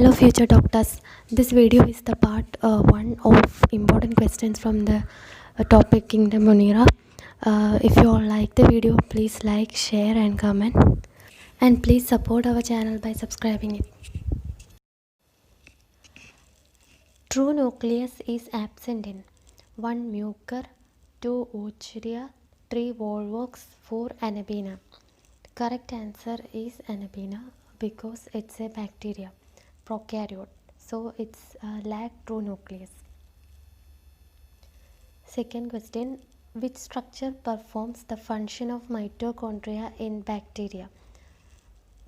Hello future doctors. This video is the part one of important questions from the topic Kingdom Munira. If you all like the video, please like, share and comment. And please support our channel by subscribing it. True nucleus is absent in 1. Mucor, 2. Eucheria, 3. Volvox, 4. Anabaena. Correct answer is Anabaena because it's a bacteria, prokaryote. So it's lack true nucleus. Second question, which structure performs the function of mitochondria in bacteria?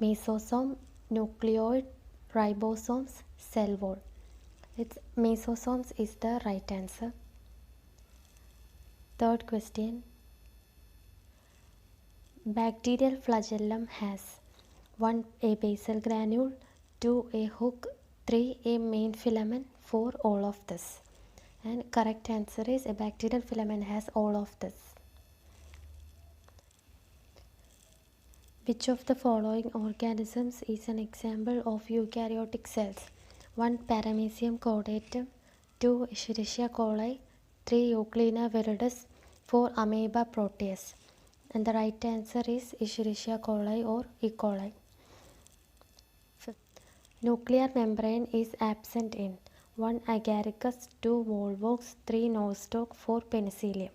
Mesosome, nucleoid, ribosomes, cell wall. It's mesosomes is the right answer. Third question, bacterial flagellum has 1. A basal granule, 2. A hook, 3. A main filament, 4. All of this. And correct answer is a bacterial filament has all of this. Which of the following organisms is an example of eukaryotic cells? 1. Paramecium chordatum, 2. Escherichia coli, 3. Euglena viridis, 4. Amoeba proteus. And the right answer is Escherichia coli or E. coli. Nuclear membrane is absent in 1. Agaricus, 2. Volvox, 3. Nostoc, 4. Penicillium.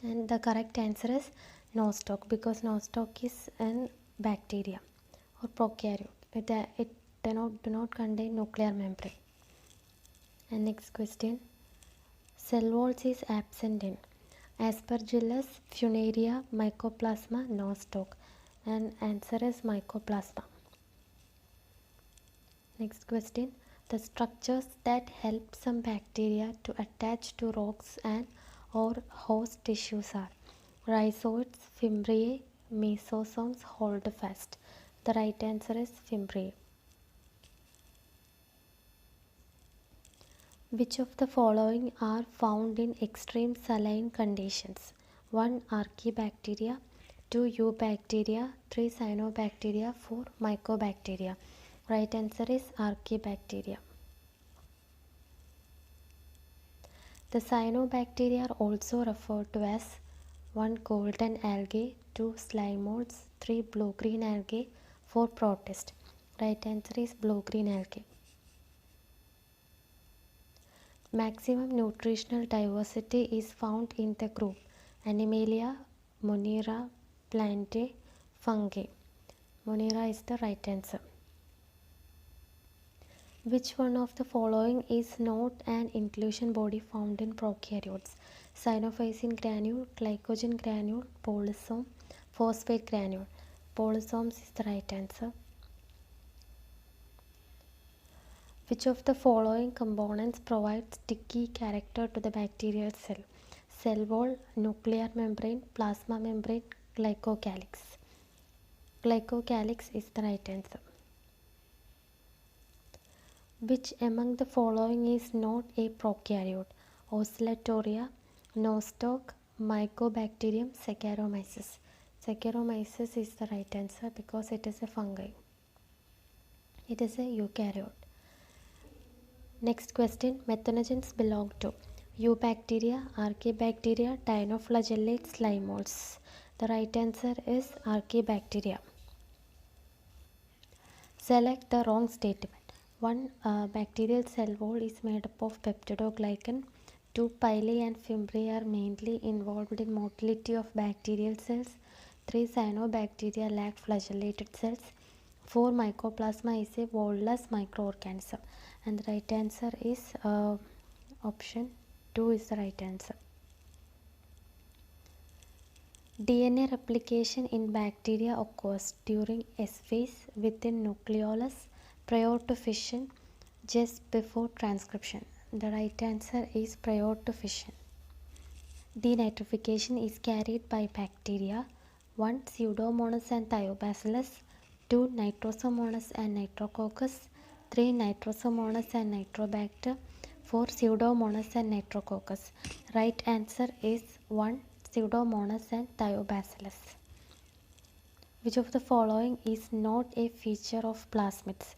And the correct answer is Nostoc because Nostoc is an bacteria or prokaryote. It do not contain nuclear membrane. And next question. Cell walls is absent in Aspergillus, Funaria, Mycoplasma, Nostoc. And answer is Mycoplasma. Next question. The structures that help some bacteria to attach to rocks and or host tissues are rhizoids, fimbriae, mesosomes, holdfast. The right answer is fimbriae. Which of the following are found in extreme saline conditions? 1. Archaebacteria, 2. Eubacteria, 3. Cyanobacteria, 4. Mycobacteria. Right answer is Archaebacteria. The cyanobacteria are also referred to as 1. Golden algae, 2. slime molds, 3. blue-green algae, 4. protist. Right answer is blue-green algae. Maximum nutritional diversity is found in the group Animalia, Monera, Plantae, Fungi. Monera is the right answer. Which one of the following is not an inclusion body found in prokaryotes? Synophysin granule, glycogen granule, polysome, phosphate granule. Polysomes is the right answer. Which of the following components provides sticky character to the bacterial cell? Cell wall, nuclear membrane, plasma membrane, glycocalyx. Glycocalyx is the right answer. Which among the following is not a prokaryote? Oscillatoria, Nostoc, Mycobacterium, Saccharomyces. Saccharomyces is the right answer because it is a fungi. It is a eukaryote. Next question. Methanogens belong to Eubacteria, Archaebacteria, Dinoflagellate, slime molds. The right answer is Archaebacteria. Select the wrong statement. 1. Bacterial cell wall is made up of peptidoglycan. 2. Pili and fimbriae are mainly involved in motility of bacterial cells. 3. Cyanobacteria lack flagellated cells. 4. Mycoplasma is a wall-less microorganism. And the right answer is option 2 is the right answer. DNA replication in bacteria occurs during S phase, within nucleolus, prior to fission, just before transcription. The right answer is prior to fission. Denitrification is carried by bacteria. 1. Pseudomonas and Thiobacillus, 2. Nitrosomonas and Nitrococcus, 3. Nitrosomonas and Nitrobacter, 4. Pseudomonas and Nitrococcus. Right answer is 1. Pseudomonas and Thiobacillus. Which of the following is not a feature of plasmids?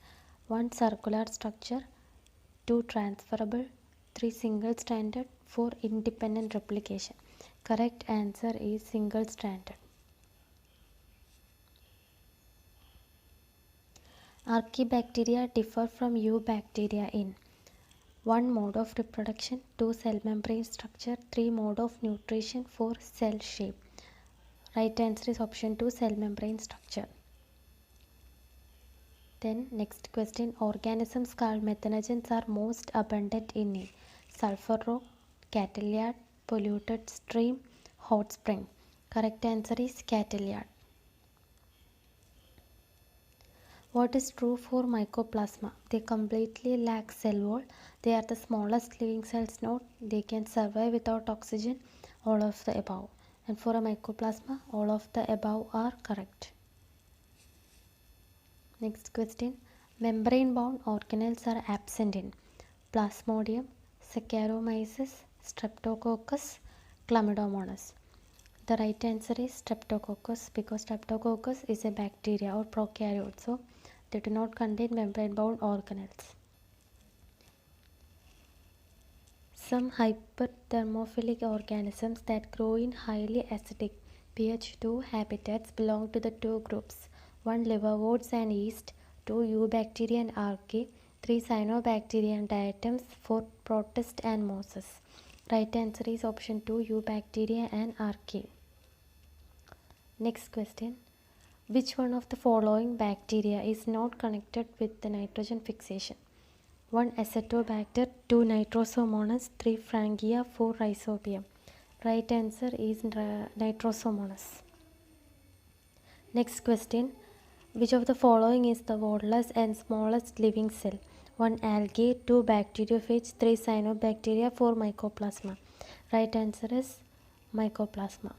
1 circular structure, 2 transferable, 3 single stranded, 4 independent replication. Correct answer is single stranded. Archaebacteria differ from eubacteria in 1 mode of reproduction, 2 cell membrane structure, 3 mode of nutrition, 4 cell shape. Right answer is option 2, cell membrane structure. Then next question, organisms called methanogens are most abundant in a sulfur rock, cattle yard, polluted stream, hot spring. Correct answer is cattle yard. What is true for mycoplasma? They completely lack cell wall. They are the smallest living cells known. They can survive without oxygen. All of the above. And for a mycoplasma, all of the above are correct. Next question. Membrane-bound organelles are absent in Plasmodium, Saccharomyces, Streptococcus, Chlamydomonas. The right answer is Streptococcus because Streptococcus is a bacteria or prokaryote, so they do not contain membrane-bound organelles. Some hyperthermophilic organisms that grow in highly acidic pH 2 habitats belong to the two groups: 1 liverworts and yeast, 2 eubacteria and archaea, 3 cyanobacteria and diatoms, 4 protists and mosses. Right answer is option 2, eubacteria and archaea. Next question. Which one of the following bacteria is not connected with the nitrogen fixation? 1 Acetobacter, 2 Nitrosomonas, 3 Frangia, 4 Rhizobium. Right answer is Nitrosomonas. Next question. Which of the following is the smallest and smallest living cell? 1 algae, 2 bacteriophage, 3 cyanobacteria, 4 mycoplasma. Right answer is mycoplasma.